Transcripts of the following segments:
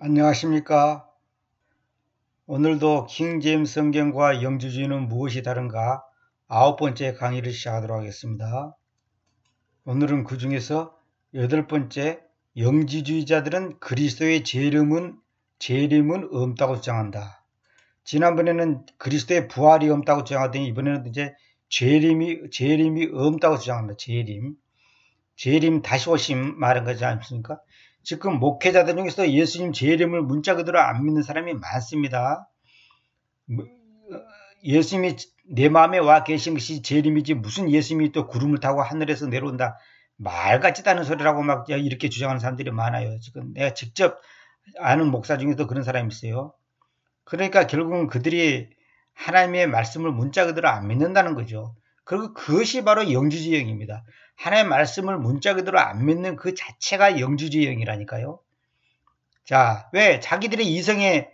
안녕하십니까. 오늘도 킹제임스 성경과 영주주의는 무엇이 다른가 9번째 강의를 시작하도록 하겠습니다. 오늘은 그 중에서 8번째, 영지주의자들은 그리스도의 재림은 없다고 주장한다. 지난번에는 그리스도의 부활이 없다고 주장하더니 이번에는 이제 재림이 없다고 주장합니다. 재림 다시 오심 말한 거지 않습니까? 지금 목회자들 중에서 예수님 재림을 문자 그대로 안 믿는 사람이 많습니다. 예수님이 내 마음에 와 계신 것이 재림이지 무슨 예수님이 또 구름을 타고 하늘에서 내려온다 말 같지도 않은 소리라고 막 이렇게 주장하는 사람들이 많아요. 지금 내가 직접 아는 목사 중에도 그런 사람이 있어요. 그러니까 결국은 그들이 하나님의 말씀을 문자 그대로 안 믿는다는 거죠. 그리고 그것이 바로 영주주의형입니다. 하나님의 말씀을 문자 그대로 안 믿는 그 자체가 영주주의형이라니까요. 자, 왜? 자기들의 이성에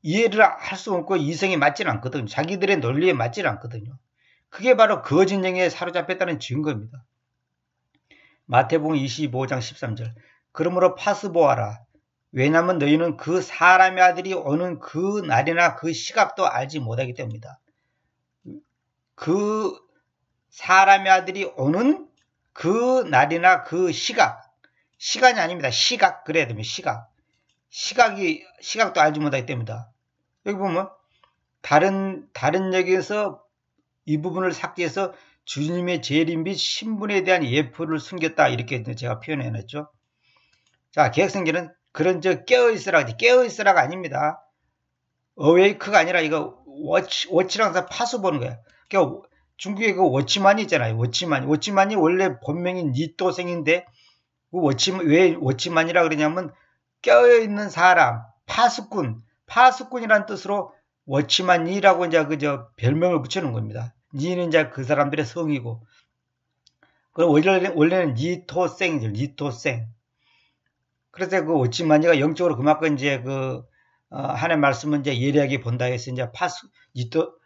이해를 할 수 없고 이성에 맞지는 않거든요. 자기들의 논리에 맞지는 않거든요. 그게 바로 거짓령에 사로잡혔다는 증거입니다. 마태복음 25장 13절. 그러므로 파수보아라. 왜냐하면 너희는 그 사람의 아들이 오는 그 날이나 그 시각도 알지 못하기 때문이다. 그 사람의 아들이 오는 그 날이나 그 시간이 아닙니다. 시각 그래야 됩니다. 시각도 알지 못하기 때문이다. 여기 보면 다른 얘기에서 이 부분을 삭제해서 주님의 재림 및 신분에 대한 예표를 숨겼다 이렇게 제가 표현해놨죠. 자, 개혁성경은 그런 깨어있으라가 아닙니다. 어웨이크가 아니라 이거 워치랑 해서 파수 보는 거야. 그러니까 중국에 그 워치만이 있잖아요. 워치만이 원래 본명이 니또생인데 왜 워치만이라 그러냐면 깨어있는 사람, 파수꾼이라는 뜻으로 워치만이라고 이제 그저 별명을 붙여놓은 겁니다. 니는 이제 그 사람들의 성이고, 그럼 원래는 니토생이죠. 니토생. 그래서 그 워치만이가 영적으로 그만큼 이제 하나의 말씀은 이제 예리하게 본다 해서 이제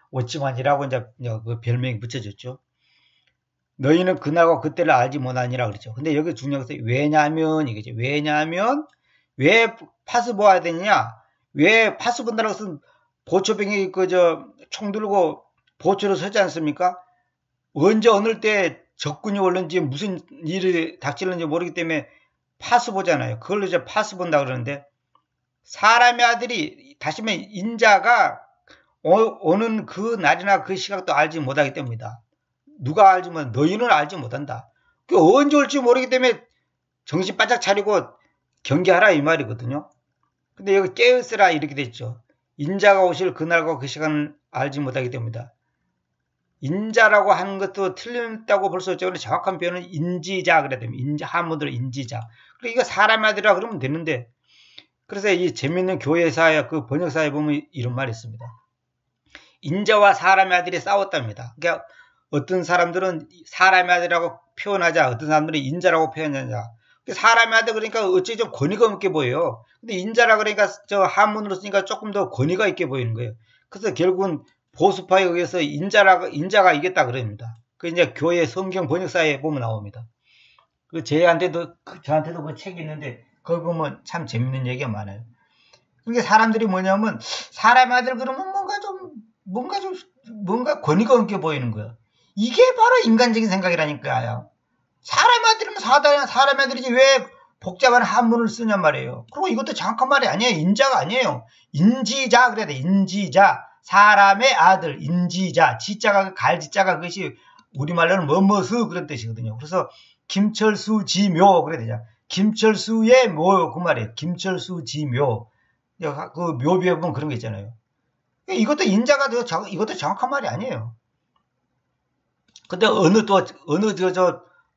워치만이라고 이제 그 별명이 붙여졌죠. 너희는 그날과 그때를 알지 못하니라 그러죠. 근데 여기 중요한 것은 왜냐하면 이거죠. 왜냐하면 왜 파수 보아야 되느냐? 왜 파수 본다는 것은 보초병이 총 들고 보초로 서지 않습니까? 언제 어느 때 적군이 올는지 무슨 일이 닥칠는지 모르기 때문에 파수 보잖아요. 그걸로 이제 파수 본다 그러는데 사람의 아들이 다시 말해 인자가 오는 그 날이나 그 시각도 알지 못하기 때문이다. 누가 알지 못한다. 너희는 알지 못한다. 그 언제 올지 모르기 때문에 정신 바짝 차리고 경계하라 이 말이거든요. 근데 여기 깨어있으라 이렇게 됐죠. 인자가 오실 그날과 그 시간을 알지 못하기 때문이다. 인자라고 하는 것도 틀렸다고 볼 수 없죠. 정확한 표현은 인지자 그래야 됩니다. 한문으로 인지자. 그리고 이거 사람의 아들이라 그러면 되는데 그래서 이 재밌는 교회사에 그 번역사에 보면 이런 말이 있습니다. 인자와 사람의 아들이 싸웠답니다. 그러니까 어떤 사람들은 사람의 아들이라고 표현하자, 어떤 사람들은 인자라고 표현하자. 사람의 아들 그러니까 어찌 좀 권위가 없게 보여요. 근데 인자라 그러니까 저 한문으로 쓰니까 조금 더 권위가 있게 보이는 거예요. 그래서 결국은 보수파에 의해서 인자가 이겼다 그럽니다. 그 이제 교회 성경 번역사에 보면 나옵니다. 그 저한테도 그 책이 있는데 거기 보면 참 재밌는 얘기가 많아요. 그러니까 사람들이 뭐냐면 사람의 아들 그러면 뭔가 권위가 없게 보이는 거예요. 이게 바로 인간적인 생각이라니까요. 사람의 아들이면 사람의 아들이지 왜 복잡한 한문을 쓰냔 말이에요. 그리고 이것도 정확한 말이 아니에요. 인자가 아니에요. 인지자 그래야 돼. 인지자. 사람의 아들. 인지자. 지자가 갈지자가 그것이 우리말로는 뭐뭐스 그런 뜻이거든요. 그래서 김철수 지묘 그래야 되잖아. 김철수의 뭐 그 말이에요. 김철수 지묘. 그 묘비에 보면 그런 게 있잖아요. 이것도 인자가 이것도 정확한 말이 아니에요. 근데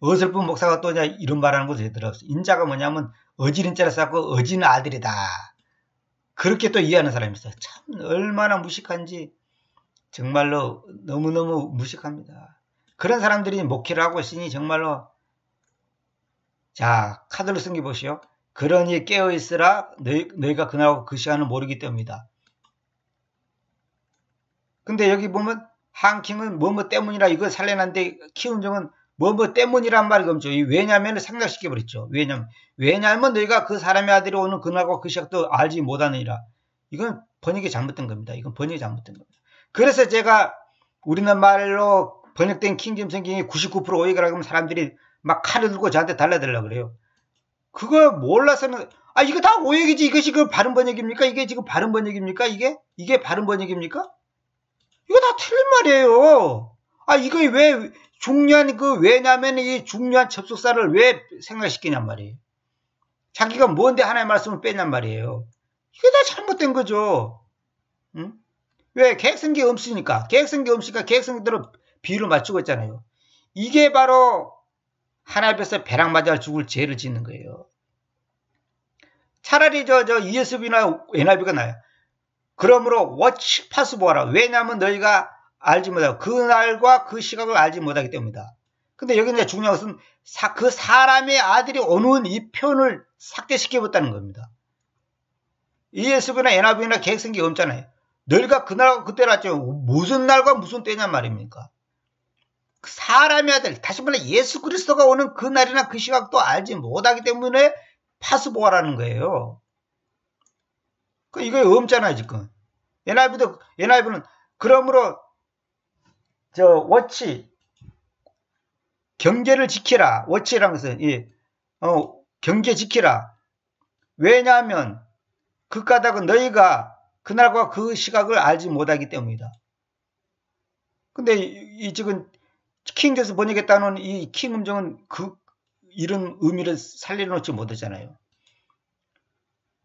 어설픈 목사가 또 이런 말하는 것을 들었어요. 인자가 뭐냐면 어지른자를 쌓고 어지는 아들이다. 그렇게 또 이해하는 사람이 있어요. 참 얼마나 무식한지 정말로 너무너무 무식합니다. 그런 사람들이 목회를 하고 있으니 정말로 자 카드로 쓴 게 보시오. 그러니 깨어있으라 너희가 그날하고 그 시간을 모르기 때문이다. 근데 여기 보면 한킹은 뭐뭐 때문이라 이거 살려놨는데 키운정은 뭐 때문이란 말이 없죠. 왜냐하면 생략시켜버렸죠. 왜냐하면 너희가 그 사람의 아들이 오는 그날과 그 시각도 알지 못하느니라. 이건 번역이 잘못된 겁니다. 이건 번역이 잘못된 겁니다. 그래서 제가 우리는 말로 번역된 킹제임스 성경이 99% 오해가 하면 사람들이 막 칼을 들고 저한테 달라들려고 그래요. 그거 몰라서는 이거 다 오역이지. 이것이 그 바른 번역입니까? 이게 지금 바른 번역입니까? 이게 바른 번역입니까? 이거 다 틀린 말이에요. 이거 왜 중요한 왜냐면 이 중요한 접속사를 왜 생각시키냔 말이에요. 자기가 뭔데 하나의 말씀을 빼냔 말이에요. 이게 다 잘못된 거죠. 응? 왜? 계획성경 없으니까. 계획성대로 비유를 맞추고 있잖아요. 이게 바로 하나님 앞에서 배랑 맞아 죽을 죄를 짓는 거예요. 차라리 ESV나 NIV가 나요. 그러므로 watch pass 보아라. 왜냐하면 너희가 알지 못하고 그날과 그 시각을 알지 못하기 때문이다. 근데 여기 이제 중요한 것은 그 사람의 아들이 오는 이 표현을 삭제시켜버렸다는 겁니다. ESV나 NIV나 계획성경이 없잖아요. 너희가 그날과 그때라죠. 무슨 날과 무슨 때냔 말입니까? 그 사람의 아들, 다시 말해 예수 그리스도가 오는 그 날이나 그 시각도 알지 못하기 때문에 파스보아라는 거예요. 이거 없잖아요, 지금. NIV는 그러므로 워치 경계를 지키라. 워치라는 것은 경계 지키라. 왜냐하면 그 까닭은 너희가 그날과 그 시각을 알지 못하기 때문이다. 근데 이 지금 킹제임스 번역했다는 이 킹 음정은 이런 의미를 살려놓지 못하잖아요.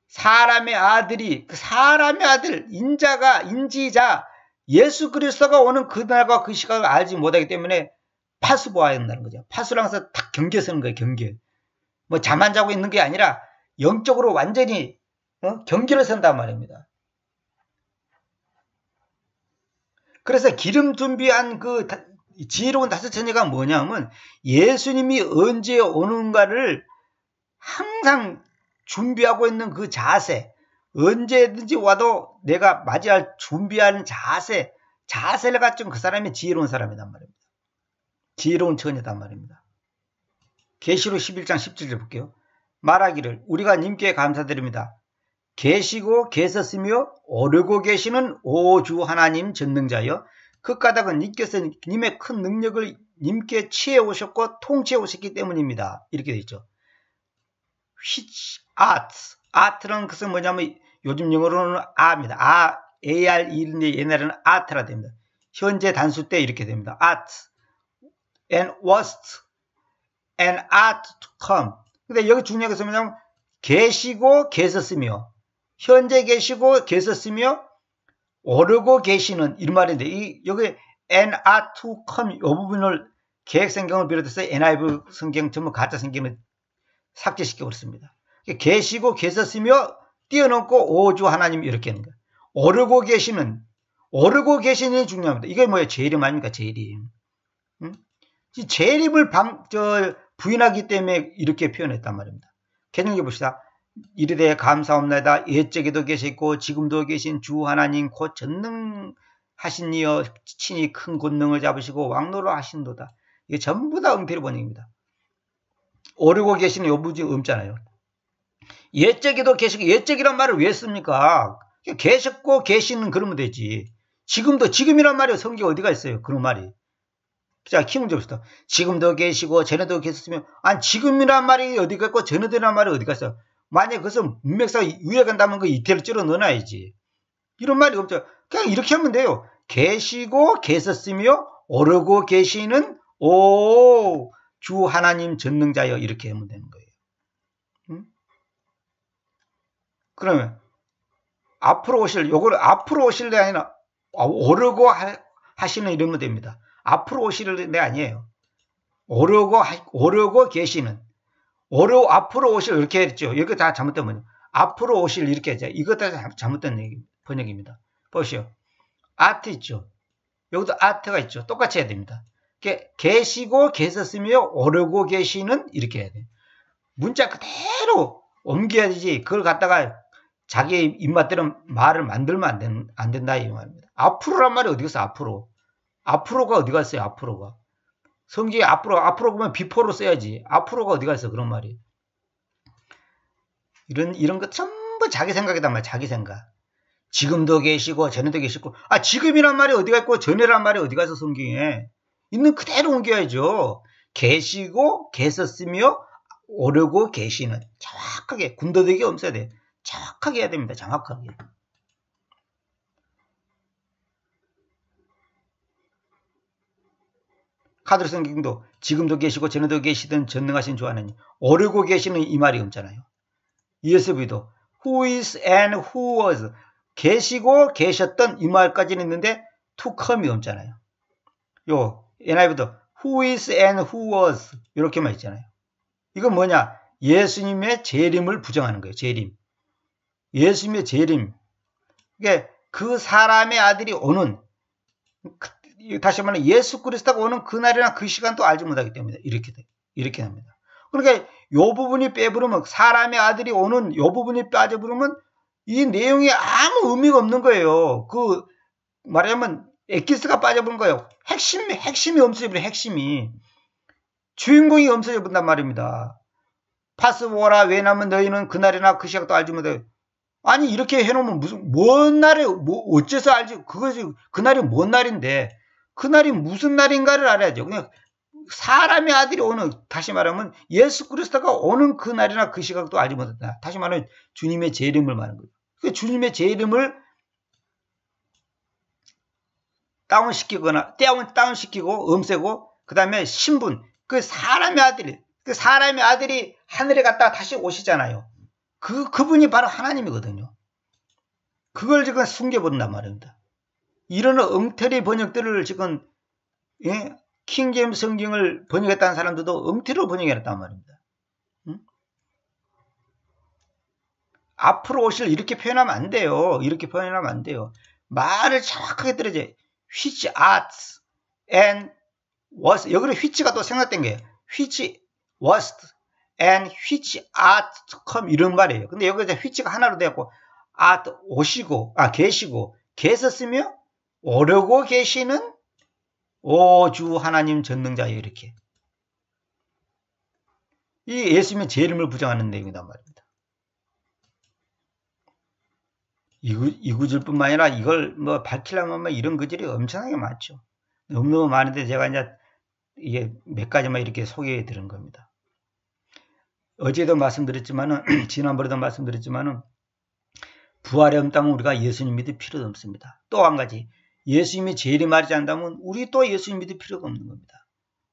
사람의 아들이 사람의 아들 인지자 예수 그리스도가 오는 그날과 그 시각을 알지 못하기 때문에 파수보아야 한다는 거죠. 파수랑 해서 딱 경계 서는 거예요. 경계. 뭐 잠 안 자고 있는 게 아니라 영적으로 완전히 경계를 선단 말입니다. 그래서 기름 준비한 그 지혜로운 다섯 처녀가 뭐냐면 예수님이 언제 오는가를 항상 준비하고 있는 그 자세, 언제든지 와도 내가 맞이할 준비하는 자세를 갖춘 그 사람이 지혜로운 사람이란 말입니다. 지혜로운 처녀단 말입니다. 계시록 11장 17절 볼게요. 말하기를 우리가 님께 감사드립니다. 계시고 계셨으며 오르고 계시는 오 주 하나님 전능자여 그 까닭은 님께서 님의 큰 능력을 님께 취해 오셨고 통치해 오셨기 때문입니다. 이렇게 되어 있죠. art라는 것은 뭐냐면 요즘 영어로는 R입니다. ARE인데 옛날에는 art라 됩니다. 현재 단수 때 이렇게 됩니다. art and was and art to come. 근데 여기 중요한 것은 뭐냐면 계시고 계셨으며 현재 계시고 계셨으며 오르고 계시는 이 말인데 여기 and are to come 이 부분을 계획성경을 비롯해서 NIV 성경 전부 가짜 성경을 삭제시켜 버렸습니다. 계시고 계셨으며 띄어놓고 오주 하나님 이렇게 하는 거예요. 오르고 계시는 중요합니다. 이게 뭐예요? 재림 아닙니까? 재림. 응? 재림을 부인하기 때문에 이렇게 표현했단 말입니다. 개정해 봅시다. 이르되 감사옵나이다. 옛적에도 계시고 지금도 계신 주 하나님 곧 전능하신 이여 친히 큰 권능을 잡으시고 왕노로 하신도다. 이게 전부 다 응태로 번역입니다. 오르고 계시는 요 부분이 없잖아요. 옛적에도 계시고 옛적이란 말을 왜 씁니까? 계셨고 계시는 그러면 되지. 지금이란 말이 성경에 어디가 있어요? 그런 말이. 자, 키문제 봅시다. 지금도 계시고 전에도 계셨으면 지금이란 말이 어디가 있고 전에도란 말이 어디가 있어요? 만약 그것은 문맥상 유예간다면 그 이태를 찔러 넣어놔야지. 이런 말이 없죠. 그냥 이렇게 하면 돼요. 계시고 계셨으며 오르고 계시는 오 주 하나님 전능자여 이렇게 하면 되는 거예요. 응? 그러면 앞으로 오실 게 아니라 오르고 하시는 이러면 됩니다. 앞으로 오실 게 아니에요. 오르고 계시는 앞으로 오실 이렇게 했죠. 여기 다 잘못된 번역. 앞으로 오실 이렇게 했죠. 이거 다 잘못된 번역입니다. 보시오. 아트 있죠. 여기도 아트가 있죠. 똑같이 해야 됩니다. 계시고 계셨으며 오르고 계시는 이렇게 해야 돼요. 문자 그대로 옮겨야 되지. 그걸 갖다가 자기 입맛대로 말을 만들면 안 된다 이 말입니다. 앞으로란 말이 어디 갔어? 앞으로가 어디 갔어요? 앞으로가. 성경이 앞으로 보면 비포로 써야지. 앞으로가 어디 갔어, 그런 말이. 이런 거 전부 자기 생각이단 말이야, 자기 생각. 지금도 계시고, 전에도 계시고, 지금이란 말이 어디 갔고, 전에란 말이 어디 가서 성경에. 있는 그대로 옮겨야죠. 계시고, 계셨으며, 오르고 계시는. 정확하게, 군더더기 없어야 돼. 정확하게 해야 됩니다, 정확하게. 카드로 성경도 지금도 계시고 전에도 계시던 전능하신 주 하나님, 오르고 계시는 이 말이 없잖아요. ESV도 who is and who was, 계시고 계셨던 이 말까지는 있는데 to come이 없잖아요. 요 NIV도 who is and who was 이렇게만 있잖아요. 이건 뭐냐? 예수님의 재림을 부정하는 거예요. 재림. 예수님의 재림. 이게 그 사람의 아들이 오는, 다시 말하면 예수 그리스도가 오는 그날이나 그 시간도 알지 못하기 때문에 이렇게 합니다. 그러니까 요 부분이 빼부르면, 사람의 아들이 오는 요 부분이 빠져부르면 이 내용이 아무 의미가 없는 거예요. 말하자면 엑기스가 빠져버린 거예요. 핵심이 없어져버려. 핵심이. 주인공이 없어져 본단 말입니다. 파스보라, 왜냐면 너희는 그날이나 그 시각도 알지 못해. 아니 이렇게 해놓으면 뭔 날에 어째서 알지? 그날이 뭔 날인데 그날이 무슨 날인가를 알아야죠. 그냥 사람의 아들이 오는, 다시 말하면 예수 그리스도가 오는 그날이나 그 시각도 알지 못했다. 다시 말하면 주님의 재림을 말하는 거예요. 그 주님의 재림을 다운시키고 없애고, 그 다음에 신분, 그 사람의 아들이 하늘에 갔다가 다시 오시잖아요. 그분이 바로 하나님이거든요. 그걸 지금 숨겨버린단 말입니다. 이런 엉터리 번역들을 지금, 킹제임스 성경을 번역했다는 사람들도 엉터리로 번역해놨단 말입니다. 앞으로 오실, 이렇게 표현하면 안 돼요. 이렇게 표현하면 안 돼요. 말을 정확하게 들어줘요. which art and was, 여기로 which가 또 생략된 거예요. which was and which art come, 이런 말이에요. 근데 여기서 which가 하나로 되었고, art 계시고 계셨으며 오르고 계시는 오주 하나님 전능자예요. 이렇게. 이 예수님의 재림을 부정하는 내용이란 말입니다. 이 구절뿐만 아니라 이걸 밝히려면 이런 구절이 엄청나게 많죠. 너무 많은데 제가 이제 이게 몇 가지만 이렇게 소개해 드린 겁니다. 어제도 말씀드렸지만은, 지난번에도 말씀드렸지만은, 부활이 없다면 우리가 예수님 믿을 필요도 없습니다. 또 한 가지, 예수님이 재림하지 않다면 우리 또 예수님 믿을 필요가 없는 겁니다.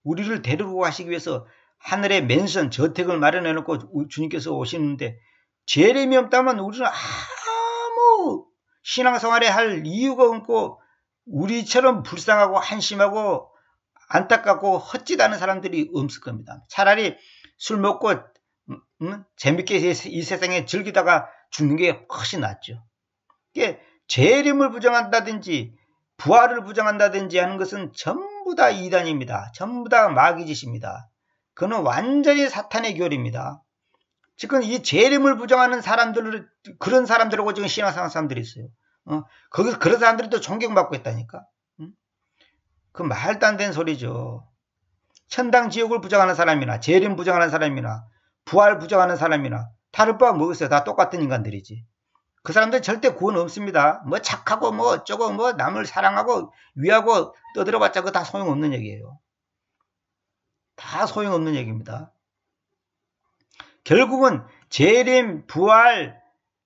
우리를 데리고 가시기 위해서 하늘에 맨션, 저택을 마련해 놓고 주님께서 오시는데, 재림이 없다면 우리는 아무 신앙생활에 할 이유가 없고, 우리처럼 불쌍하고 한심하고 안타깝고 헛짓하는 사람들이 없을 겁니다. 차라리 술 먹고 재밌게 이 세상에 즐기다가 죽는 게 훨씬 낫죠. 이게 재림을 부정한다든지 부활을 부정한다든지 하는 것은 전부 다 이단입니다. 전부 다 마귀짓입니다. 그는 완전히 사탄의 교리입니다. 지금 이 재림을 부정하는 사람들을, 그런 사람들하고 지금 신앙생활 사람들이 있어요. 거기서 그런 사람들이 또 존경받고 있다니까. 그 말도 안 되는 소리죠. 천당 지옥을 부정하는 사람이나 재림 부정하는 사람이나 부활 부정하는 사람이나 다를 바가 뭐겠어요. 다 똑같은 인간들이지. 그 사람들 절대 구원 없습니다. 뭐 착하고 뭐 어쩌고 뭐 남을 사랑하고 위하고 떠들어봤자 그거 다 소용없는 얘기예요. 다 소용없는 얘기입니다. 결국은 재림, 부활,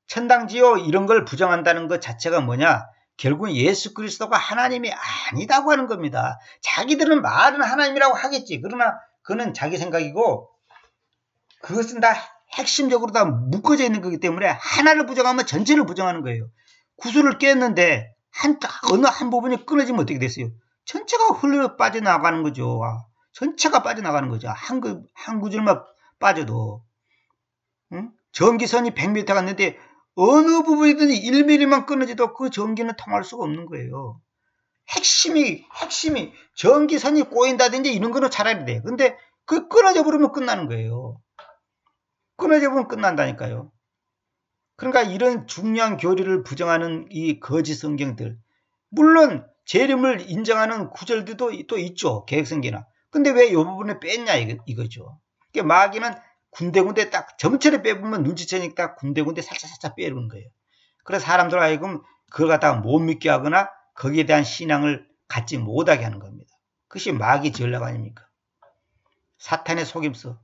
천당 지옥 이런 걸 부정한다는 것 자체가 뭐냐? 결국은 예수 그리스도가 하나님이 아니다고 하는 겁니다. 자기들은 말은 하나님이라고 하겠지. 그러나 그는 자기 생각이고, 그것은 다 핵심적으로 다 묶어져 있는 거기 때문에 하나를 부정하면 전체를 부정하는 거예요. 구슬을 깼는데 어느 한 부분이 끊어지면 어떻게 됐어요? 전체가 흘러 빠져나가는 거죠. 전체가 빠져나가는 거죠. 한 구절만 빠져도. 전기선이 100m 갔는데 어느 부분이든 1mm만 끊어져도 그 전기는 통할 수가 없는 거예요. 핵심이 전기선이 꼬인다든지 이런 거는 차라리 돼. 근데 그 끊어져 버리면 끝나는 거예요. 끊어져 버리면 끝난다니까요. 그러니까 이런 중요한 교리를 부정하는 이 거짓 성경들, 물론 재림을 인정하는 구절들도 또 있죠. 개혁성경이나. 근데 왜 이 부분을 뺐냐 이거죠. 그러니까 마귀는 군데군데 딱 전체를 빼보면 눈치채니까 군데군데 살짝 빼는 거예요. 그래서 사람들 하여금 그걸 갖다가 못 믿게 하거나 거기에 대한 신앙을 갖지 못하게 하는 겁니다. 그것이 마귀 전략 아닙니까? 사탄의 속임수.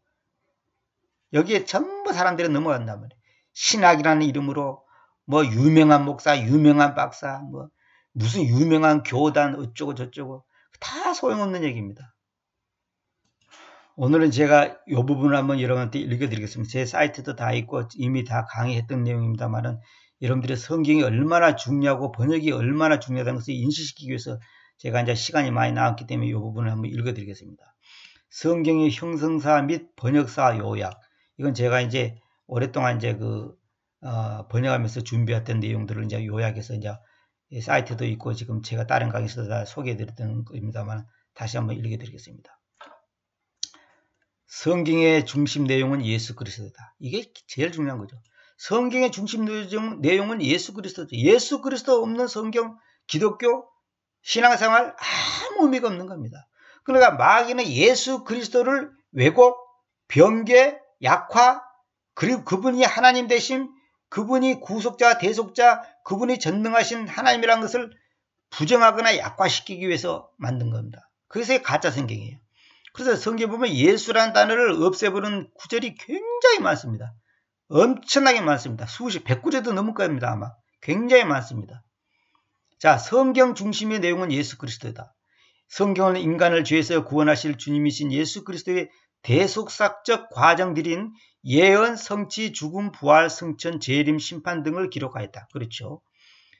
여기에 전부 사람들이 넘어간단 말이에요. 신학이라는 이름으로 뭐 유명한 목사, 유명한 박사, 뭐 무슨 유명한 교단 어쩌고 저쩌고 다 소용없는 얘기입니다. 오늘은 제가 이 부분을 한번 여러분한테 읽어드리겠습니다. 제 사이트도 다 있고 이미 다 강의했던 내용입니다만은 여러분들의 성경이 얼마나 중요하고 번역이 얼마나 중요하다는 것을 인식시키기 위해서 제가 이제 시간이 많이 나왔기 때문에 이 부분을 한번 읽어드리겠습니다. 성경의 형성사 및 번역사 요약. 이건 제가 이제 오랫동안 이제 번역하면서 준비했던 내용들을 이제 요약해서 이제 사이트도 있고 지금 제가 다른 강의에서 다 소개해드렸던 겁니다만 다시 한번 읽어드리겠습니다. 성경의 중심 내용은 예수 그리스도다. 이게 제일 중요한 거죠. 성경의 중심 내용은 예수 그리스도죠. 예수 그리스도 없는 성경, 기독교, 신앙생활 아무 의미가 없는 겁니다. 그러니까 마귀는 예수 그리스도를 왜곡, 변개, 약화, 그리고 그분이 하나님 되심, 그분이 구속자, 대속자, 그분이 전능하신 하나님이라는 것을 부정하거나 약화시키기 위해서 만든 겁니다. 그래서 가짜 성경이에요. 그래서 성경에 보면 예수라는 단어를 없애버리는 구절이 굉장히 많습니다. 엄청나게 많습니다. 수십, 100구절도 넘을 겁니다. 아마. 굉장히 많습니다. 자, 성경 중심의 내용은 예수 그리스도다. 성경은 인간을 죄에서 구원하실 주님이신 예수 그리스도의 대속사적 과정들인 예언, 성취, 죽음, 부활, 승천, 재림, 심판 등을 기록하였다. 그렇죠.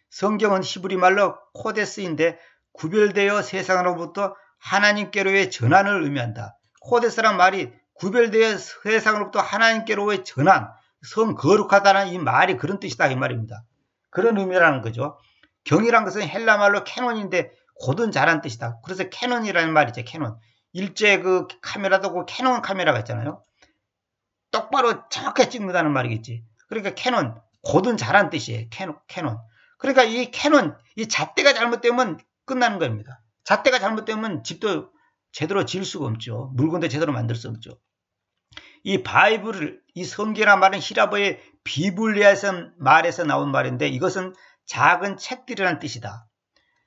성경은 히브리 말로 코데스인데 구별되어 세상으로부터 하나님께로의 전환을 의미한다. 코데스란 말이 구별되어 세상으로부터 하나님께로의 전환, 성 거룩하다는 이 말이 그런 뜻이다 이 말입니다. 그런 의미라는 거죠. 경이란 것은 헬라 말로 캐논인데 고든 자란 뜻이다. 그래서 캐논이라는 말이죠. 캐논. 일제 그 카메라도 그 캐논 카메라가 있잖아요. 똑바로 정확하게 찍는다는 말이겠지. 그러니까 캐논, 고든 자란 뜻이에요. 캐논. 그러니까 이 캐논, 이 잣대가 잘못되면 끝나는 겁니다. 잣대가 잘못되면 집도 제대로 지을 수가 없죠. 물건도 제대로 만들 수 없죠. 이 바이블을, 이 성경이라는 말은 히라보의 비블리아에서 말에서 나온 말인데 이것은 작은 책들이라는 뜻이다.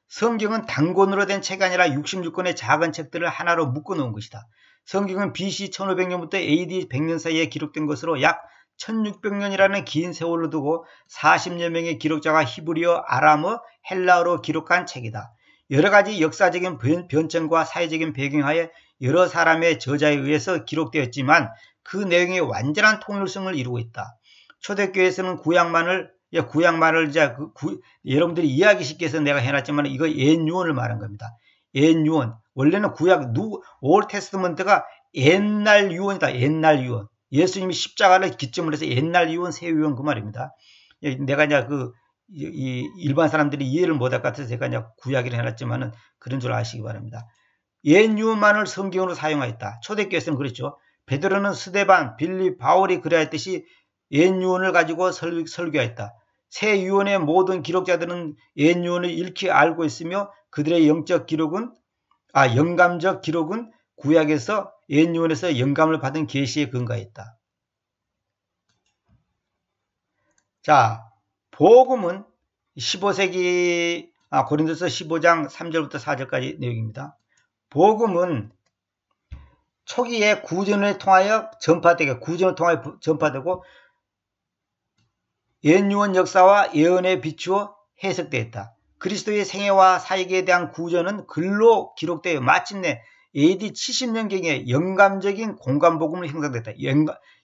성경은 단권으로 된 책이 아니라 66권의 작은 책들을 하나로 묶어 놓은 것이다. 성경은 BC 1500년부터 AD 100년 사이에 기록된 것으로 약 1600년이라는 긴 세월을 두고 40여 명의 기록자가 히브리어, 아람어, 헬라어로 기록한 책이다. 여러 가지 역사적인 변천과 사회적인 배경하에 여러 사람의 저자에 의해서 기록되었지만 그 내용이 완전한 통일성을 이루고 있다. 초대교회에서는 구약만을 이제 여러분들이 이해하기 쉽게 해서 내가 해놨지만 이거 옛유언을 말한 겁니다. 옛유언. 원래는 올 테스트먼트가 옛날 유언이다. 옛날 유언. 예수님이 십자가를 기점으로 해서 옛날 유언, 새 유언 그 말입니다. 내가 이제 이 일반 사람들이 이해를 못할 것 같아서 제가 이제 구약이라 해놨지만은 그런 줄 아시기 바랍니다. 옛유언만을 성경으로 사용하였다. 초대교회에서는 그랬죠. 베드로는 스데반, 빌립, 바울이 그래야했듯이 옛유언을 가지고 설교했다. 새 유언의 모든 기록자들은 옛유언을 익히 알고 있으며 그들의 영감적 기록은 구약에서 옛유언에서 영감을 받은 계시에 근거했다. 자, 복음은 15세기 고린도서 15장 3절부터 4절까지 내용입니다. 복음은 초기에 구전을 통하여 전파되고 옛유언 역사와 예언에 비추어 해석되었다. 그리스도의 생애와 사역에 대한 구전은 글로 기록되어 마침내 AD 70년경에 영감적인 공간복음으로 형성됐다.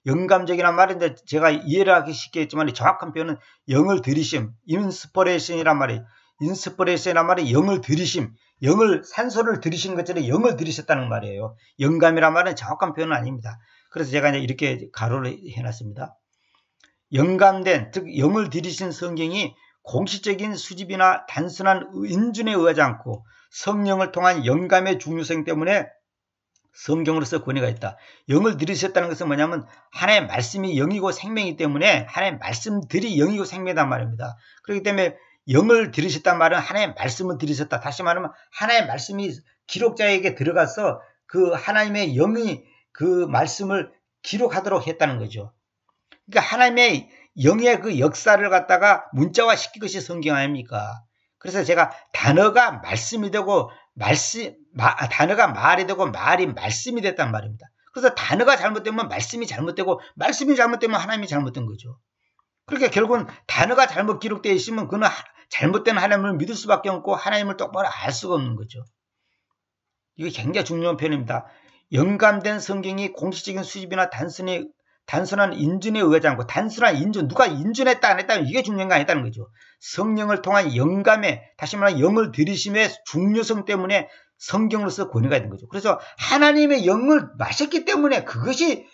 영감적이란 말은 제가 이해를 하기 쉽게 했지만 정확한 표현은 영을 들이심, 인스퍼레이션이란 말이에요. 인스퍼레이션이란 말이 영을 들이심, 산소를 들이시는 것처럼 영을 들이셨다는 말이에요. 영감이란 말은 정확한 표현은 아닙니다. 그래서 제가 이제 이렇게 가로를 해놨습니다. 영감된, 즉 영을 들이신 성경이 공식적인 수집이나 단순한 인준에 의하지 않고 성령을 통한 영감의 중요성 때문에 성경으로서 권위가 있다. 영을 들이셨다는 것은 뭐냐면 하나님의 말씀이 영이고 생명이기 때문에 하나님의 말씀들이 영이고 생명이란 말입니다. 그렇기 때문에 영을 들으셨단 말은 하나님의 말씀을 들으셨다. 다시 말하면 하나님의 말씀이 기록자에게 들어가서 그 하나님의 영이 그 말씀을 기록하도록 했다는 거죠. 그러니까 하나님의 영의 그 역사를 갖다가 문자화 시킨 것이 성경 아닙니까? 그래서 제가 단어가 말씀이 되고 단어가 말이 되고 말이 말씀이 됐단 말입니다. 그래서 단어가 잘못되면 말씀이 잘못되고 말씀이 잘못되면 하나님이 잘못된 거죠. 그러니까 결국은 단어가 잘못 기록되어 있으면 그는 잘못된 하나님을 믿을 수밖에 없고 하나님을 똑바로 알 수가 없는 거죠. 이게 굉장히 중요한 표현입니다. 영감된 성경이 공식적인 수집이나 단순한 인준에 의하지 않고 단순한 인준, 누가 인준했다 안 했다 이게 중요한 게 아니다는 거죠. 성령을 통한 영감에 다시 말하면 영을 들이심의 중요성 때문에 성경으로서 권위가 있는 거죠. 그래서 하나님의 영을 마셨기 때문에 그것이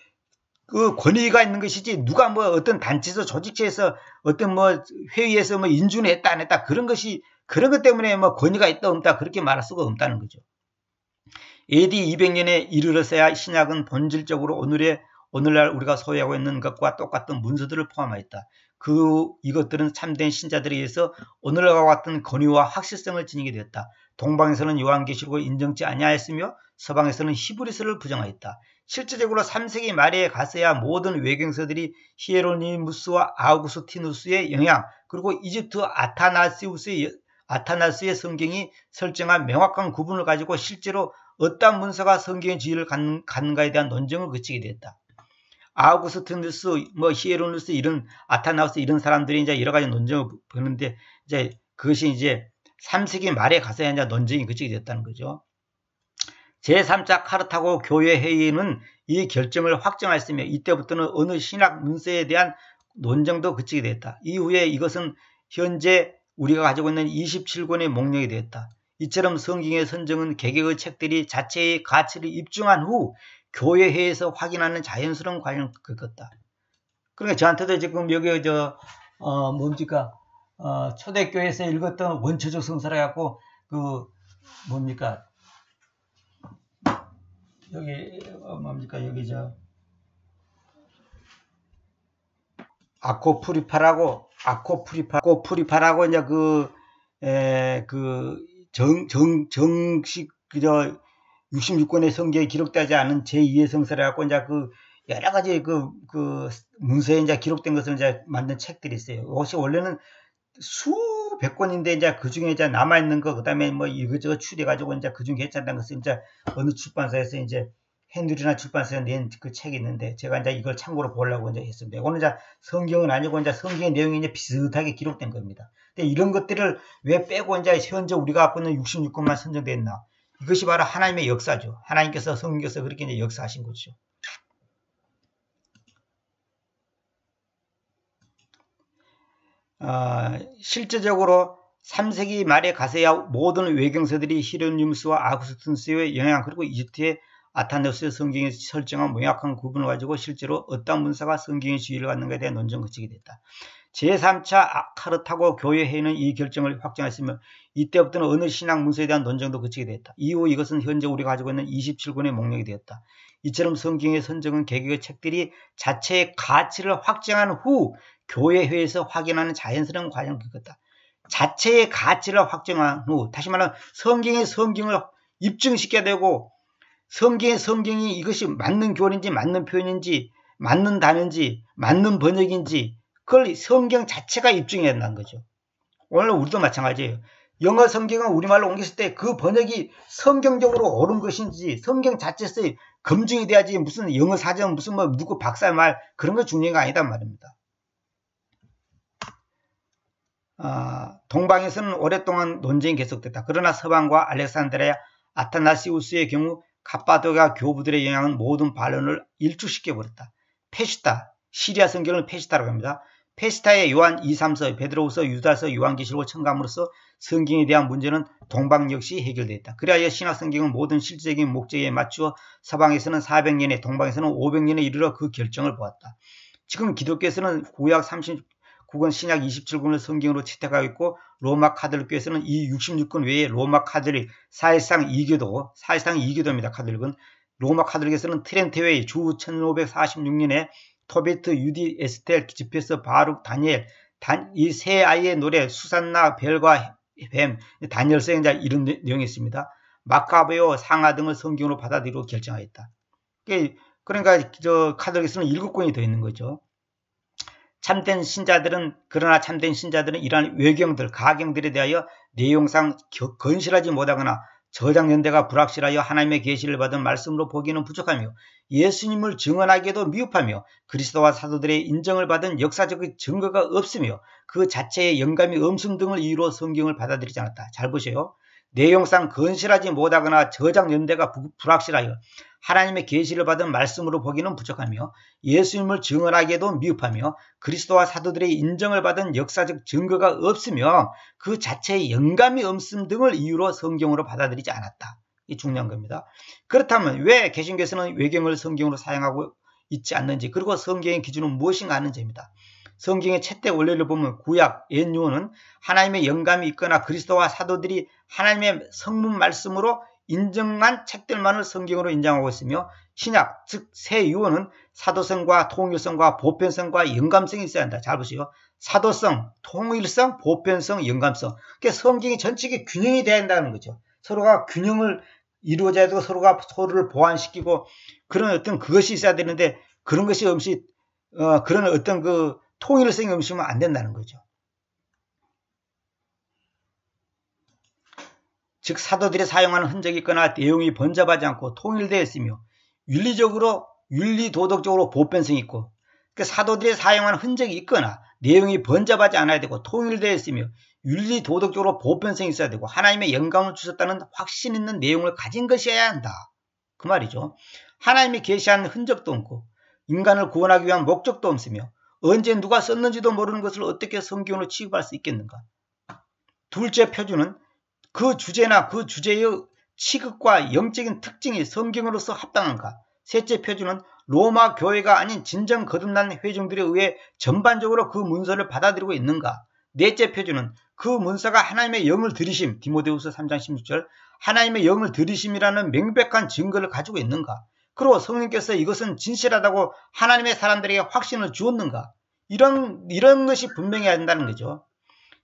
그 권위가 있는 것이지 누가 뭐 어떤 단체에서 조직체에서 어떤 뭐 회의에서 뭐 인준했다 안 했다 그런 것 때문에 뭐 권위가 있다 없다 그렇게 말할 수가 없다는 거죠. AD 200년에 이르러서야 신약은 본질적으로 오늘날 우리가 소유하고 있는 것과 똑같은 문서들을 포함하였다. 이것들은 참된 신자들에 의해서 오늘날과 같은 권위와 확실성을 지니게 되었다. 동방에서는 요한계시록을 인정치 아니하였으며 서방에서는 히브리서를 부정하였다. 실제적으로 3세기 말에 가서야 모든 외경서들이 히에로니무스와 아우구스티누스의 영향 그리고 이집트 아타나스의 성경이 설정한 명확한 구분을 가지고 실제로 어떤 문서가 성경의 지위를 갖는가에 대한 논쟁을 거치게 되었다. 아우구스티누스, 히에로니무스 이런 아타나우스 이런 사람들이 이제 여러 가지 논쟁을 보는데 이제 그것이 이제 3세기 말에 가서야 이제 논쟁이 거치게 됐다는 거죠. 제3차 카르타고 교회 회의는 이 결정을 확정하였으며 이때부터는 어느 신학 문서에 대한 논쟁도 그치게 되었다. 이후에 이것은 현재 우리가 가지고 있는 27권의 목록이 되었다. 이처럼 성경의 선정은 개개의 책들이 자체의 가치를 입증한 후 교회회에서 확인하는 자연스러운 과정을 겪었다. 그러니까 저한테도 지금 여기 초대교회에서 읽었던 원초적 성서라 갖고 아코프리파라고 이제 정식 66권의 성경에 기록되지 않은 제2의 성서라 갖고 이제 여러 가지 문서에 이제 기록된 것을 이제 만든 책들이 있어요. 이것이 원래는 수백 권인데 이제 그 중에 이제 남아있는 거, 그 다음에 뭐 이것저것 추려가지고 이제 그 중에 괜찮다는 것을 이제 어느 출판사에서 이제 헨리나 출판사에서 낸 그 책이 있는데 제가 이제 이걸 참고로 보려고 이제 했습니다. 이거는 이제 성경은 아니고 이제 성경의 내용이 이제 비슷하게 기록된 겁니다. 근데 이런 것들을 왜 빼고 이제 현재 우리가 갖고 있는 66권만 선정되어 있나? 이것이 바로 하나님의 역사죠. 하나님께서 성경에서 그렇게 이제 역사하신 거죠. 실제적으로 3세기 말에 가서야 모든 외경서들이 히에로니무스와 아구스티누스의 영향 그리고 이집트의 아타나스의 성경에 설정한 명확한 구분을 가지고 실제로 어떤 문서가 성경의 지위를 갖는가에 대한 논쟁을 거치게 됐다. 제3차 카르타고 교회 회의는 이 결정을 확정했으며 이때부터는 어느 신학 문서에 대한 논쟁도 거치게 됐다. 이후 이것은 현재 우리가 가지고 있는 27권의 목록이 되었다. 이처럼 성경의 선정은 개개의 책들이 자체의 가치를 확정한 후 교회 회의에서 확인하는 자연스러운 과정을 겪었다. 자체의 가치를 확정한 후 다시 말하면 성경을 입증시켜야 되고 성경이 이것이 맞는 교리인지 맞는 표현인지 맞는 단어인지 맞는 번역인지 그걸 성경 자체가 입증해야 된다는 거죠. 오늘 우리도 마찬가지예요. 영어 성경을 우리말로 옮겼을 때 그 번역이 성경적으로 옳은 것인지 성경 자체에서 검증이 돼야지 무슨 영어 사전 무슨 뭐 누구 박사 말 그런 거 중요한 거 아니단 말입니다. 동방에서는 오랫동안 논쟁이 계속됐다. 그러나 서방과 알렉산드리아 아타나시우스의 경우 갑바도가 교부들의 영향은 모든 반론을 일축시켜버렸다. 페시타, 시리아 성경을 페시타라고 합니다. 페시타의 요한 2, 3서, 베드로후서, 유다서, 요한계시록을 첨가함으로써 성경에 대한 문제는 동방 역시 해결됐다. 그리하여 신학 성경은 모든 실질적인 목적에 맞추어 서방에서는 400년에 동방에서는 500년에 이르러 그 결정을 보았다. 지금 기독교에서는 구약 39권 신약 27권을 성경으로 채택하고 있고 로마 카톨릭교에서는 이 66권 외에 로마 카톨릭 사실상 2교도입니다. 카톨릭은 로마 카톨릭에서는 트렌테웨이 주 1546년에 토베트, 유디, 에스텔, 지페스, 바룩, 다니엘 이 세 아이의 노래 수산나, 별과 뱀, 다니엘서에 이런 내용이 있습니다. 마카베오, 상하 등을 성경으로 받아들이고 결정하였다. 그러니까 저 카톨릭에서는 7권이 더 있는 거죠. 그러나 참된 신자들은 이러한 외경들, 가경들에 대하여 내용상 건실하지 못하거나 저작 연대가 불확실하여 하나님의 계시를 받은 말씀으로 보기는 부족하며 예수님을 증언하기에도 미흡하며 그리스도와 사도들의 인정을 받은 역사적 증거가 없으며 그 자체의 영감이 없음 등을 이유로 성경을 받아들이지 않았다. 잘 보세요. 내용상 건실하지 못하거나 저작 연대가 불확실하여 하나님의 계시를 받은 말씀으로 보기는 부족하며 예수님을 증언하기에도 미흡하며 그리스도와 사도들의 인정을 받은 역사적 증거가 없으며 그 자체의 영감이 없음 등을 이유로 성경으로 받아들이지 않았다. 이 중요한 겁니다. 그렇다면 왜 개신교에서는 외경을 성경으로 사용하고 있지 않는지, 그리고 성경의 기준은 무엇인가 하는 점입니다. 성경의 채택 원리를 보면 구약, 옛 유언은 하나님의 영감이 있거나 그리스도와 사도들이 하나님의 성문 말씀으로 인정한 책들만을 성경으로 인정하고 있으며 신약, 즉 새 유언은 사도성과 통일성과 보편성과 영감성이 있어야 한다. 잘 보세요. 사도성, 통일성, 보편성, 영감성. 그러니까 성경이 전체가 균형이 돼야 한다는 거죠. 서로가 균형을 이루어져야 되고 서로가 서로를 보완시키고 그런 어떤 그것이 있어야 되는데 그런 것이 없이 그런 어떤 그 통일성이 없으면 안 된다는 거죠. 즉 사도들이 사용하는 흔적이 있거나 내용이 번잡하지 않고 통일되어 있으며 윤리적으로 윤리도덕적으로 보편성이 있고 그러니까 사도들이 사용하는 흔적이 있거나 내용이 번잡하지 않아야 되고 통일되어 있으며 윤리도덕적으로 보편성이 있어야 되고 하나님의 영감을 주셨다는 확신 있는 내용을 가진 것이어야 한다. 그 말이죠. 하나님이 계시한 흔적도 없고 인간을 구원하기 위한 목적도 없으며 언제 누가 썼는지도 모르는 것을 어떻게 성경으로 취급할 수 있겠는가. 둘째 표준은 그 주제나 그 주제의 취급과 영적인 특징이 성경으로서 합당한가. 셋째 표준은 로마 교회가 아닌 진정 거듭난 회중들에 의해 전반적으로 그 문서를 받아들이고 있는가. 넷째 표준은 그 문서가 하나님의 영을 들이심, 디모데후서 3장 16절, 하나님의 영을 들이심이라는 명백한 증거를 가지고 있는가. 그리고 성령께서 이것은 진실하다고 하나님의 사람들에게 확신을 주었는가. 이런 것이 분명해야 한다는 거죠.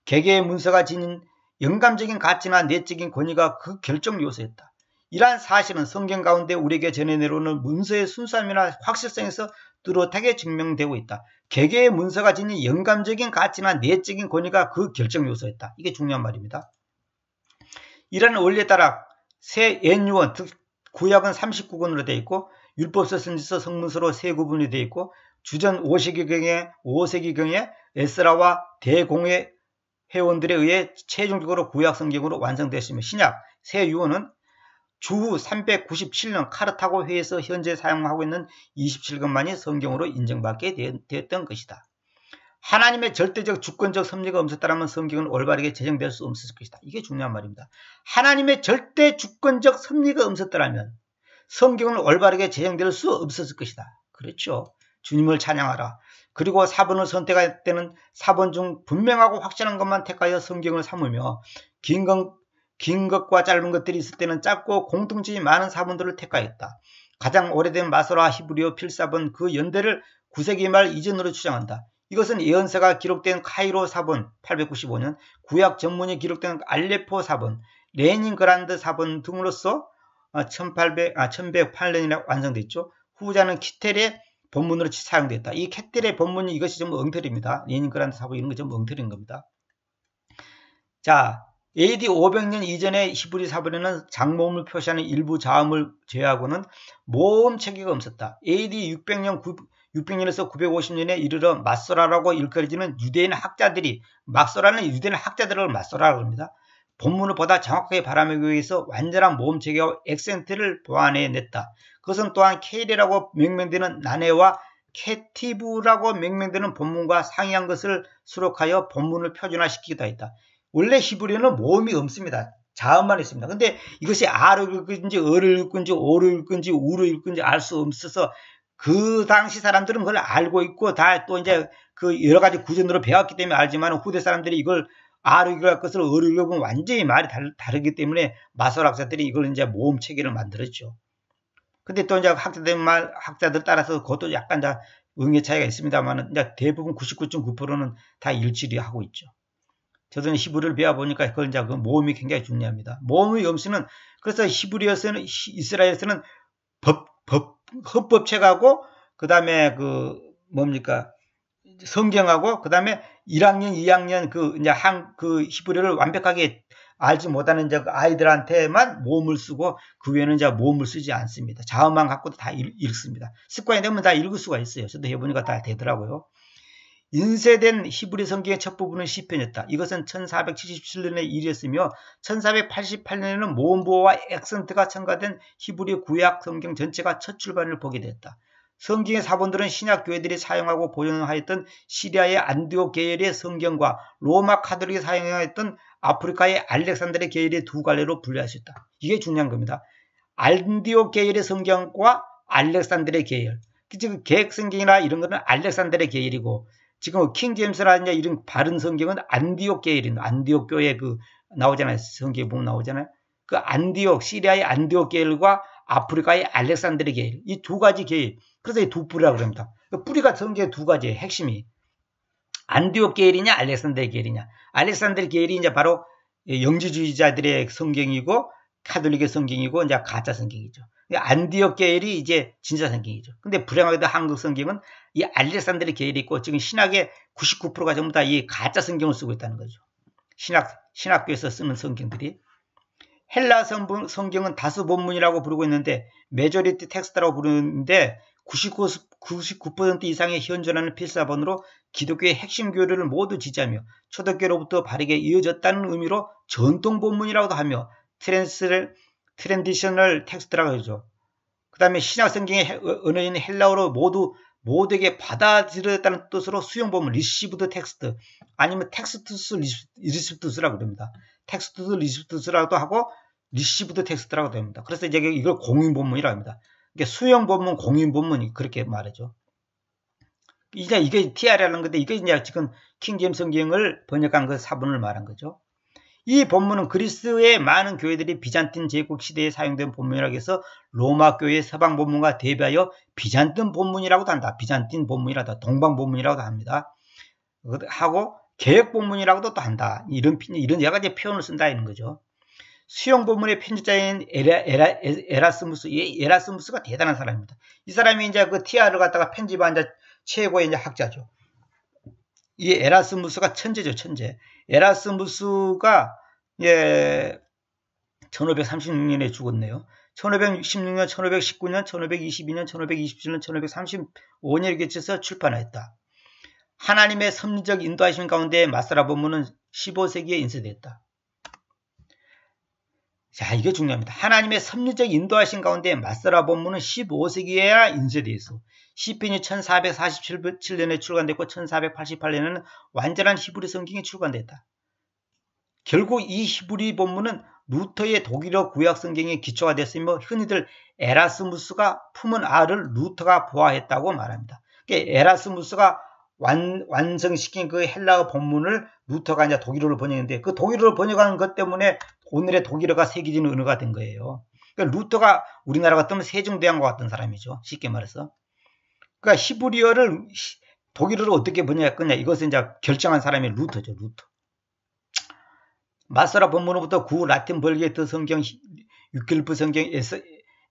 개개의 문서가 지닌 영감적인 가치나 내적인 권위가 그 결정 요소였다. 이러한 사실은 성경 가운데 우리에게 전해 내려오는 문서의 순수함이나 확실성에서 뚜렷하게 증명되고 있다. 개개의 문서가 지닌 영감적인 가치나 내적인 권위가 그 결정 요소였다. 이게 중요한 말입니다. 이러한 원리에 따라 새 옛유언, 즉 구약은 39권으로 되어 있고 율법서, 선지서, 성문서로 세 구분이 되어 있고 주전 5세기경에 에스라와 대공회 회원들에 의해 최종적으로 구약 성경으로 완성되었으며 신약 새 유언은 주후 397년 카르타고 회에서 현재 사용하고 있는 27권만이 성경으로 인정받게 되었던 것이다. 하나님의 절대적 주권적 섭리가 없었다면 성경은 올바르게 제정될 수 없었을 것이다. 이게 중요한 말입니다. 하나님의 절대 주권적 섭리가 없었더라면 성경은 올바르게 제정될 수 없었을 것이다. 그렇죠. 주님을 찬양하라. 그리고 사본을 선택할 때는 사본 중 분명하고 확실한 것만 택하여 성경을 삼으며 긴 것과 짧은 것들이 있을 때는 짧고 공통점이 많은 사본들을 택하였다. 가장 오래된 마소라 히브리어 필사본 그 연대를 9세기 말 이전으로 추정한다. 이것은 예언서가 기록된 카이로 사본 895년, 구약 전문이 기록된 알레포 사본, 레닌그라드 사본 등으로서 1108년이나 완성됐죠. 후자는 키텔의 본문으로 사용됐다. 이 캐텔의 본문이 이것이 좀 엉터리입니다. 레닌그라드 사본 이런 거 좀 엉터리인 겁니다. 자, AD 500년 이전의 히브리 사본에는 장모음을 표시하는 일부 자음을 제외하고는 모음 체계가 없었다. AD 600년에서 950년에 이르러 마소라라고 일컬어지는 유대인 학자들이 막소라는 유대인 학자들을 마소라라고 합니다. 본문을 보다 정확하게 발음하기 위해서 완전한 모음 체계와 액센트를 보완해냈다. 그것은 또한 케일이라고 명명되는 나네와 캐티브라고 명명되는 본문과 상이한 것을 수록하여 본문을 표준화시키기도 했다. 원래 히브리어는 모음이 없습니다. 자음만 있습니다. 근데 이것이 R을 읽은지 어를 읽은지 오를 읽은지 우를 읽은지 알 수 없어서 그 당시 사람들은 그걸 알고 있고 다 또 이제 그 여러 가지 구전으로 배웠기 때문에 알지만 후대 사람들이 이걸 R을 읽을 것을 어를 읽으면 완전히 말이 다르기 때문에 마소학자들이 이걸 이제 모음 체계를 만들었죠. 근데 또 이제 학자들 따라서 그것도 약간 다 응애 차이가 있습니다만 이제 대부분 99.9%는 다 일치를 하고 있죠. 저도 히브리를 배워보니까 그걸 이제 그 모음이 굉장히 중요합니다. 모음의 음수는 그래서 히브리어에서는 이스라엘에서는 헌법책하고 그 다음에 그 뭡니까 성경하고 그 다음에 1학년, 2학년 그 히브리어를 완벽하게 알지 못하는 이제 아이들한테만 모음을 쓰고 그 외에는 이제 모음을 쓰지 않습니다. 자음만 갖고도 다 읽습니다. 습관이 되면 다 읽을 수가 있어요. 저도 해보니까 다 되더라고요. 인쇄된 히브리 성경의 첫 부분은 시편이었다. 이것은 1477년의 일이었으며 1488년에는 모음보어와 액센트가 첨가된 히브리 구약 성경 전체가 첫 출판을 보게 됐다. 성경의 사본들은 신약 교회들이 사용하고 보존하였던 시리아의 안디옥 계열의 성경과 로마 카톨릭이 사용하였던 아프리카의 알렉산드리아 계열의 두 갈래로 분류할 수 있다. 이게 중요한 겁니다. 안디옥 계열의 성경과 알렉산드리아 계열. 지금 계획 성경이나 이런 거는 알렉산드리아 계열이고 지금 킹제임스라든지 이런 바른 성경은 안디옥 계열입니다. 안디옥 교회 그 나오잖아요. 성경에 보면 나오잖아요. 그 안디옥, 시리아의 안디옥 계열과 아프리카의 알렉산드리아 계열. 이 두 가지 계열. 그래서 이 두 뿌리라고 합니다. 그 뿌리가 성경의 두 가지예요. 핵심이. 안디옥 계열이냐, 알렉산드리아 계열이냐. 알렉산드리아 계열이 이제 바로 영지주의자들의 성경이고, 카톨릭의 성경이고, 이제 가짜 성경이죠. 안디옥 계열이 이제 진짜 성경이죠. 근데 불행하게도 한국 성경은 이 알렉산드리아 계열이 있고, 지금 신학의 99%가 전부 다 이 가짜 성경을 쓰고 있다는 거죠. 신학교에서 쓰는 성경들이. 헬라 성경은 다수 본문이라고 부르고 있는데, 메조리티 텍스트라고 부르는데, 99% 이상의 현존하는 필사본으로 기독교의 핵심 교리를 모두 지지하며 초대교로부터 바르게 이어졌다는 의미로 전통 본문이라고도 하며 트랜디셔널 텍스트라고 하죠. 그 다음에 신약 성경의 언어인 헬라어로 모두에게 받아들였다는 뜻으로 수용 본문, 리시브드 텍스트 아니면 텍스투스 리시브드스라고 합니다. 텍스투스 리시브드스라고도 하고 리시브드 텍스트라고 합니다. 그래서 이제 이걸 공인 본문이라고 합니다. 수용 본문, 공인 본문이 그렇게 말하죠. 이게 TR이라는 건데 이게 이제 지금 킹제임스 성경을 번역한 그 사본을 말한 거죠. 이 본문은 그리스의 많은 교회들이 비잔틴 제국 시대에 사용된 본문이라고 해서 로마 교회의 서방 본문과 대비하여 비잔틴 본문이라고도 한다. 비잔틴 본문이라도 동방 본문이라고도 합니다. 하고 개혁 본문이라고도 또 한다. 이런 여러 가지 표현을 쓴다 이런 거죠. 수용 본문의 편집자인 에라스무스, 에라스무스가 대단한 사람입니다. 이 사람이 이제 그 TR을 갖다가 편집한 최고의 이제 학자죠. 이 에라스무스가 천재죠, 천재. 에라스무스가 1536년에 죽었네요. 1566년, 1519년, 1522년, 1527년, 1535년 이렇게 해서 출판하였다. 하나님의 섭리적 인도하심 가운데 마스라 본문은 15세기에 인쇄됐다. 자, 이게 중요합니다. 하나님의 섭리적 인도하신 가운데 마스라 본문은 15세기에야 인쇄되어 있어. 시편이 1447년에 출간됐고 1488년에는 완전한 히브리 성경이 출간됐다. 결국 이 히브리 본문은 루터의 독일어 구약 성경의 기초가 됐으며 흔히들 에라스무스가 품은 알을 루터가 보아했다고 말합니다. 그러니까 에라스무스가 완성시킨 그 헬라어 본문을 루터가 이제 독일어로 번역했는데 그 독일어로 번역한 것 때문에 오늘의 독일어가 세계적인 언어가 된 거예요. 그러니까 루터가 우리나라 같으면 세종대왕과 같은 사람이죠. 쉽게 말해서. 그러니까 히브리어를 독일어로 어떻게 번역할 거냐 이것을 이제 결정한 사람이 루터죠. 루터. 마스라 본문으로부터 구 라틴 벌게트 성경, 유클리프 성경,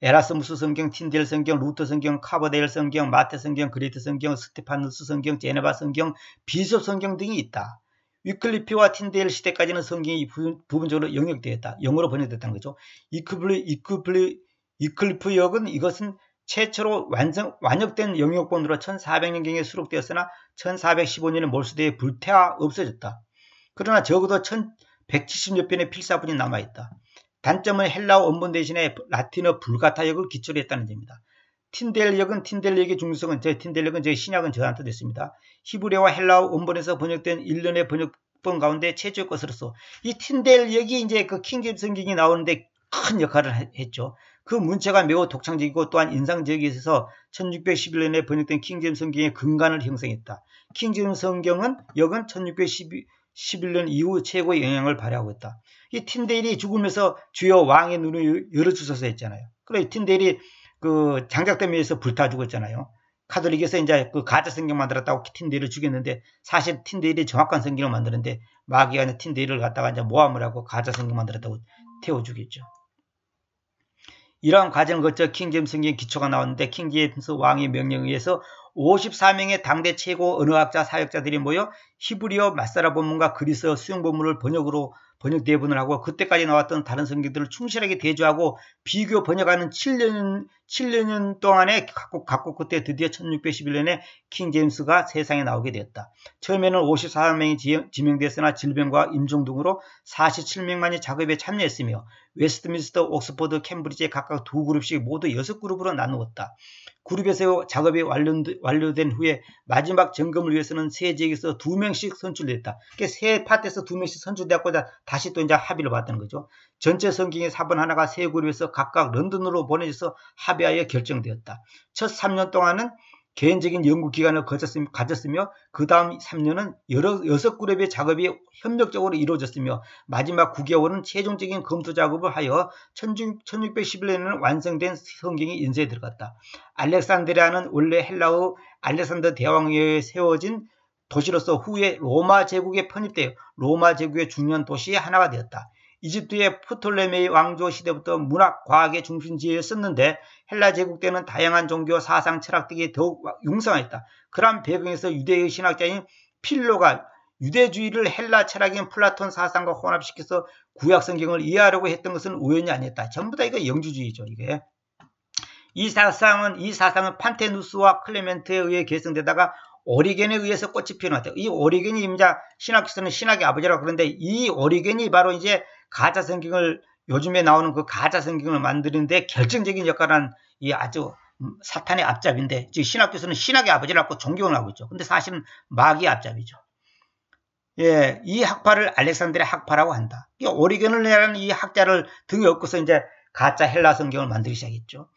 에라스무스 성경, 틴델 성경, 루터 성경, 카버데일 성경, 마테 성경, 그레이트 성경, 스테파누스 성경, 제네바 성경, 비숍 성경 등이 있다. 위클리피와 틴데일 시대까지는 성경이 부분적으로 영역되었다. 영어로 번역됐다는 거죠. 이클리프 역은 이것은 최초로 완역된 영역본으로 1400년경에 수록되었으나 1415년에 몰수되어 불태워 없어졌다. 그러나 적어도 1170여 편의 필사본이 남아있다. 단점은 헬라어 원본 대신에 라틴어 불가타 역을 기초로 했다는 점입니다. 틴델 역은 틴델 역의 중요성은 틴델 역은 신약은 저한테 됐습니다. 히브리어와 헬라어 원본에서 번역된 일련의 번역본 가운데 최초의 것으로서 이 틴델 역이 이제 그 킹제임스 성경이 나오는데 큰 역할을 했죠. 그 문체가 매우 독창적이고 또한 인상적이게 있어서 1611년에 번역된 킹제임스 성경의 근간을 형성했다. 킹제임스 성경은 역은 1611년 이후 최고의 영향을 발휘하고 있다. 이 틴델이 죽으면서 주여 왕의 눈을 열어주소서 했잖아요. 그래 틴델이 그 장작대에 의해서 불타 죽었잖아요. 카톨릭에서 이제 그 가짜 성경 만들었다고 틴데이를 죽였는데 사실 틴데일이 정확한 성경을 만드는데 마귀가 이제 틴데이를 갖다가 이제 모함을 하고 가짜 성경 만들었다고 태워 죽였죠. 이러한 과정을 거쳐 킹제임스 성경의 기초가 나왔는데 킹제임스 왕의 명령에 의해서 54명의 당대 최고 언어학자 사역자들이 모여 히브리어 마사라 본문과 그리스어 수용 본문을 번역 대본을 하고 그때까지 나왔던 다른 성경들을 충실하게 대조하고 비교 번역하는 7년 동안에 각국 그때 드디어 1611년에 킹제임스가 세상에 나오게 되었다. 처음에는 54명이 지명됐으나 질병과 임종 등으로 47명만이 작업에 참여했으며 웨스트민스터, 옥스퍼드, 캠브리지에 각각 2그룹씩 모두 6그룹으로 나누었다. 그룹에서 작업이 완료된 후에 마지막 점검을 위해서는 세 지역에서 2명씩 선출됐다. 그러니까 세 파트에서 2명씩 선출되었고 다시 또 이제 합의를 받는 거죠. 전체 성경의 사본 하나가 세 그룹에서 각각 런던으로 보내져서 합의하여 결정되었다. 첫 3년 동안은 개인적인 연구기간을 가졌으며 그 다음 3년은 6그룹의 작업이 협력적으로 이루어졌으며 마지막 9개월은 최종적인 검토 작업을 하여 1611년에는 완성된 성경이 인쇄에 들어갔다. 알렉산드리아는 원래 헬라의 알렉산더 대왕에 의해 세워진 도시로서 후에 로마 제국에 편입되어 로마 제국의 중요한 도시의 하나가 되었다. 이집트의 프톨레메이 왕조 시대부터 문학, 과학의 중심지였었는데 헬라 제국 때는 다양한 종교, 사상, 철학 등이 더욱 융성했다. 그러한 배경에서 유대의 신학자인 필로가 유대주의를 헬라 철학인 플라톤 사상과 혼합시켜서 구약 성경을 이해하려고 했던 것은 우연이 아니었다. 전부 다 이거 영주주의죠. 이게. 이 사상은 판테누스와 클레멘트에 의해 계승되다가 오리겐에 의해서 꽃이 피어났다. 이 오리겐이 신학에서는 신학의 아버지라고 그러는데 이 오리겐이 바로 이제 가짜 성경을 요즘에 나오는 그 가짜 성경을 만드는데 결정적인 역할을 한 이 아주 사탄의 앞잡인데 즉 신학교에서는 신학의 아버지라고 존경을 하고 있죠. 근데 사실은 마귀의 앞잡이죠. 예, 이 학파를 알렉산드리아 학파라고 한다. 이 오리겐이라는 이 학자를 등에 업고서 이제 가짜 헬라 성경을 만들기 시작했죠.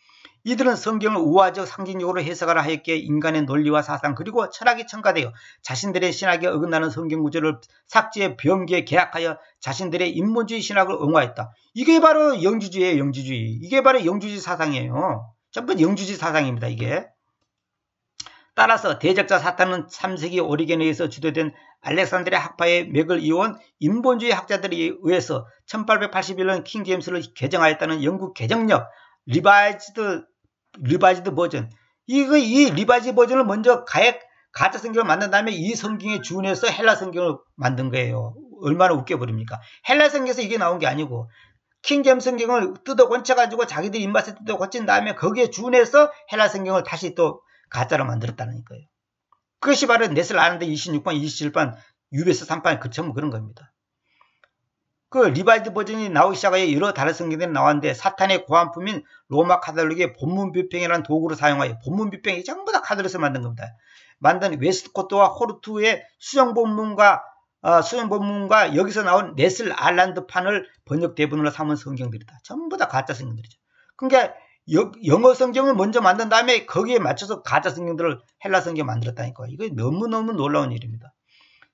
이들은 성경을 우화적 상징적으로 해석하라 하였기에 인간의 논리와 사상 그리고 철학이 첨가되어 자신들의 신학에 어긋나는 성경 구조를 삭제, 변기에 계약하여 자신들의 인본주의 신학을 옹호했다. 이게 바로 영주주의예요. 영주주의. 이게 바로 영주주의 사상이에요. 전부 영주주의 사상입니다. 이게. 따라서 대적자 사탄은 3세기 오리겐에 의해서 주도된 알렉산드리아 학파의 맥을 이어온 인본주의 학자들에 의해서 1881년 킹제임스를 개정하였다는 영국 개정력 리바이즈드 버전. 이 리바이즈 버전을 먼저 가짜 성경을 만든 다음에 이 성경에 준해서 헬라 성경을 만든 거예요. 얼마나 웃겨버립니까? 헬라 성경에서 이게 나온 게 아니고 킹제임스 성경을 뜯어 건쳐가지고 자기들 입맛에 뜯어 건친 다음에 거기에 준해서 헬라 성경을 다시 또 가짜로 만들었다는 거예요. 그것이 바로 넷을 아는데 26번, 27번, 유베스 3판 그 전부 그런 겁니다. 그 리바이즈 버전이 나오기 시작하여 여러 다른 성경들이 나왔는데 사탄의 고안품인 로마 카톨릭의 본문 비평이라는 도구를 사용하여 본문 비평이 전부 다 카톨릭에서 만든 겁니다. 만든 웨스트코트와 호르투의 수정 본문과 여기서 나온 네슬 알란드판을 번역 대본으로 삼은 성경들이다. 전부 다 가짜 성경들이죠. 그러니까 영어 성경을 먼저 만든 다음에 거기에 맞춰서 가짜 성경들을 헬라 성경 만들었다니까. 이거 너무너무 놀라운 일입니다.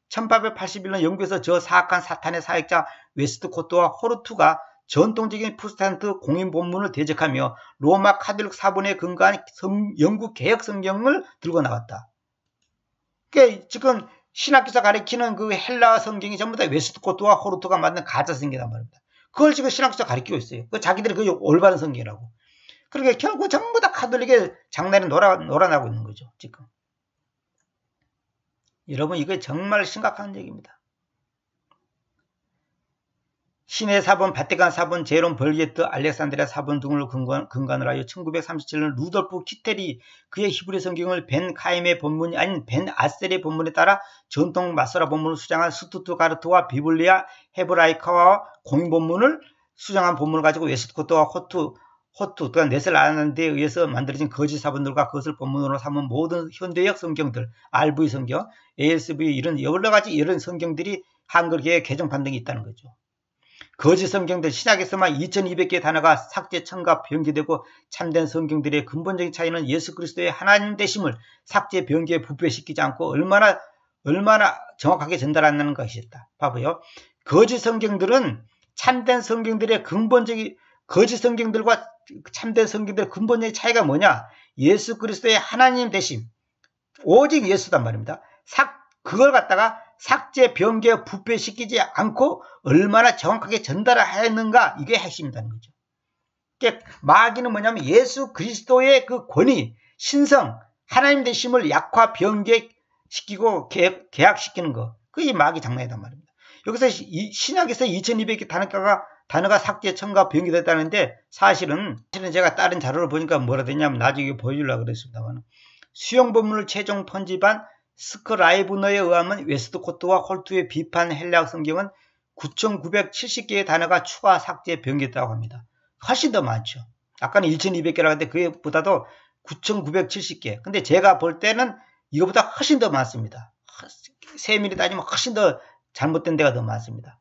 1881년 영국에서 저 사악한 사탄의 사역자 웨스트코트와 호르투가 전통적인 프로테스탄트 공인 본문을 대적하며 로마 카톨릭 사본에 근거한 영국 개혁 성경을 들고 나왔다. 그러니까 지금 신학교에서 가리키는 그 헬라 성경이 전부 다 웨스트코트와 호르투가 만든 가짜 성경이란 말입니다. 그걸 지금 신학교에서 가리키고 있어요. 자기들이 그게 올바른 성경이라고. 그러니까 결국 전부 다 카톨릭의 장난이 놀아나고 있는 거죠. 지금. 여러분 이거 정말 심각한 얘기입니다. 신의 사본, 바티칸 사본, 제롬 벌게트, 알렉산드리아 사본 등을 근간을 하여 1937년 루돌프 키텔이 그의 히브리 성경을 벤 카임의 본문이 아닌 벤 아셀의 본문에 따라 전통 마소라 본문을 수정한 스투트가르트와 비블리아 헤브라이카와 공인 본문을 수정한 본문을 가지고 웨스트코트와 호투, 그러니까 넷을 아는 데에 의해서 만들어진 거짓 사본들과 그것을 본문으로 삼은 모든 현대역 성경들, RV 성경, ASV 이런 여러 가지 이런 성경들이 한글계의 개정판 등이 있다는 거죠. 거짓 성경들 신약에서만 2200개의 단어가 삭제, 첨가, 변개되고 참된 성경들의 근본적인 차이는 예수 그리스도의 하나님 되심을 삭제, 변개, 부패시키지 않고 얼마나 정확하게 전달한다는 것이었다. 봐봐요. 거짓 성경들은 참된 성경들의 근본적인 거짓 성경들과 참된 성경들의 근본적인 차이가 뭐냐? 예수 그리스도의 하나님 되심, 오직 예수단 말입니다. 그걸 갖다가 삭제, 변개, 부패시키지 않고 얼마나 정확하게 전달을 하였는가, 이게 핵심이라는 거죠. 그러니까 마귀는 뭐냐면 예수 그리스도의 그 권위, 신성, 하나님 되심을 약화, 변개시키고 계약시키는 거, 그게 마귀 장난이란 말입니다. 여기서 신약에서 2200개 단어가 삭제, 첨가, 변개됐다는데 사실은 제가 다른 자료를 보니까 뭐라 되냐면 나중에 보여주려고 그랬습니다만, 수용본문을 최종 편집한 스크라이브너에 의하면 웨스트코트와 홀트의 비판 헬라어 성경은 9,970개의 단어가 추가, 삭제, 변개했다고 합니다. 훨씬 더 많죠. 아까는 1,200개라고 했는데 그보다도 9,970개. 근데 제가 볼 때는 이거보다 훨씬 더 많습니다. 세밀히 따지면 훨씬 더 잘못된 데가 더 많습니다.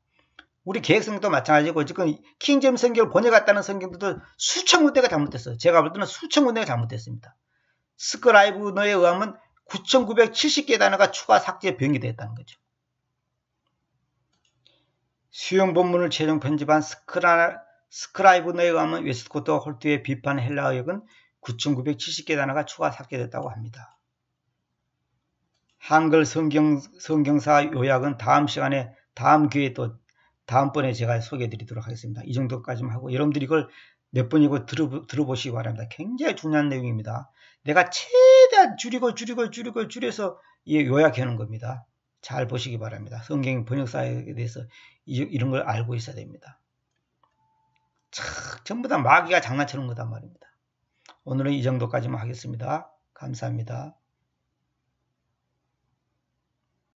우리 개혁성도 마찬가지고 지금 킹제임 성경을 번역했다는 성경들도 수천 군데가 잘못됐어요. 제가 볼 때는 수천 군데가 잘못됐습니다. 스크라이브너에 의하면 9,970개 단어가 추가, 삭제, 변개됐다는 거죠. 수용 본문을 최종 편집한 스크라이브너에 의하면 웨스트코트와 홀트의 비판 헬라어역은 9,970개 단어가 추가, 삭제됐다고 합니다. 한글 성경사 요약은 다음 시간에, 다음 기회에 또 다음번에 제가 소개해 드리도록 하겠습니다. 이 정도까지만 하고 여러분들이 이걸 몇 번이고 들어보시기 바랍니다. 굉장히 중요한 내용입니다. 내가 최대한 줄여서 요약해 놓은 겁니다. 잘 보시기 바랍니다. 성경 번역사에 대해서 이런 걸 알고 있어야 됩니다. 전부 다 마귀가 장난치는 거단 말입니다. 오늘은 이 정도까지만 하겠습니다. 감사합니다.